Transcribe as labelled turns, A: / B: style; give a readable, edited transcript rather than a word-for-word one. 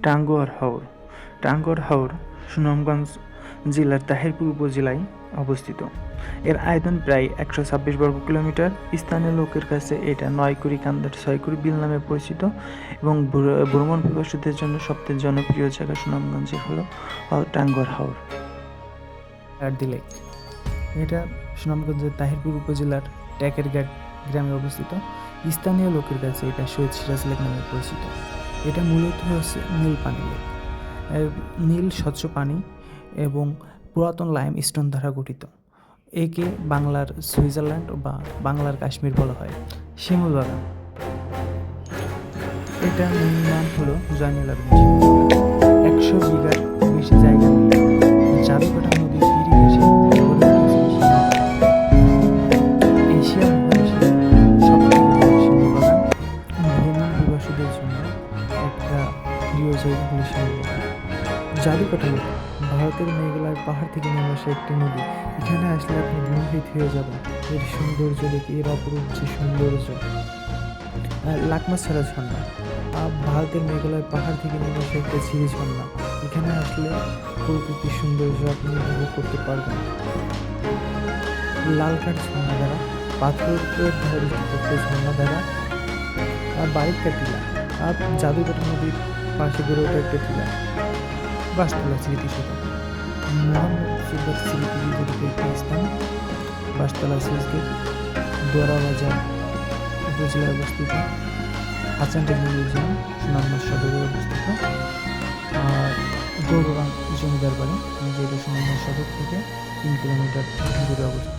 A: টাঙ্গুয়ার হাওর। টাঙ্গুয়ার হাওর সুনামগঞ্জ জেলার তাহিরপুর উপজেলায় অবস্থিত। এর আয়তন প্রায় 126 বর্গ কিলোমিটার। স্থানীয় লোকের কাছে এটা 9 কান্দার 6 বিল নামে পরিচিত এবং ভ্রমণ পিপাসুদের জন্য সবচেয়ে জনপ্রিয় জায়গা সুনামগঞ্জের হলো টাঙ্গুয়ার হাওর। লেক, এটা সুনামগঞ্জের তাহিরপুর উপজেলার ট্যাকেরঘাট গ্রামে অবস্থিত। স্থানীয় লোকের কাছে এটা শহীদ সিরাজ লেক নামে পরিচিত। এটা মূলত হচ্ছে নীল পানি লেক। নীল স্বচ্ছ পানি এবং পুরাতন লাইম স্টোন দ্বারা গঠিত। একে বাংলার সুইজারল্যান্ড বা বাংলার কাশ্মীর বলা হয়। শিমুল বাগান, এটা নাম হলো জয়নুল আবেদিন। 100 বিঘার বেশি জায়গা নিয়ে জাদুকাটা নদীর তীরে ঘেঁষে গড়ে উঠেছে এশিয়া মহাদেশের সবথেকে বড় শিমুল বাগান। ভ্রমণ পিপাসুদের জন্য একটা প্রিয় জায়গা হলো শিমুল বাগান। জাদুকাটা নদী ভারতের মেঘালয় পাহাড় থেকে নেমে আসা একটি নদী। এখানে আসলে আপনি বিমোহিত হয়ে যাবেন এর সৌন্দর্য দেখে, এর অপরূপ যে সৌন্দর্য। লাকমাছড়া ঝর্ণা, ভারতের মেঘালয় পাহাড় থেকে নেমে আসা একটা ঝিরি ঝর্ণা। এখানে আসলে প্রকৃতির সৌন্দর্য আপনি উপভোগ করতে পারবেন। লালকাঠ ঝর্ণা দ্বারা, পাথরের ধারে একটা ঝর্ণা দ্বারা, বারিকা টিলা, জাদুকাটা নদীর পাশে গড়ে ওঠা একটা টিলা। বাঁশতলা স্মৃতিসৌধ, মোহাম্মদ সিদ্দিক স্মৃতি বিজড়িত একটি স্থান। বাঁশতলা সুইচ গেট দোয়ারা বাজার উপজেলায় অবস্থিত। হাসানটেক মিউজিয়াম সুনামগঞ্জ সদরে অবস্থিত। আর গৌরবাং জমিদার বাড়ি, যেটা সুনামগঞ্জ সদর থেকে 3 কিলোমিটার দূরে অবস্থিত।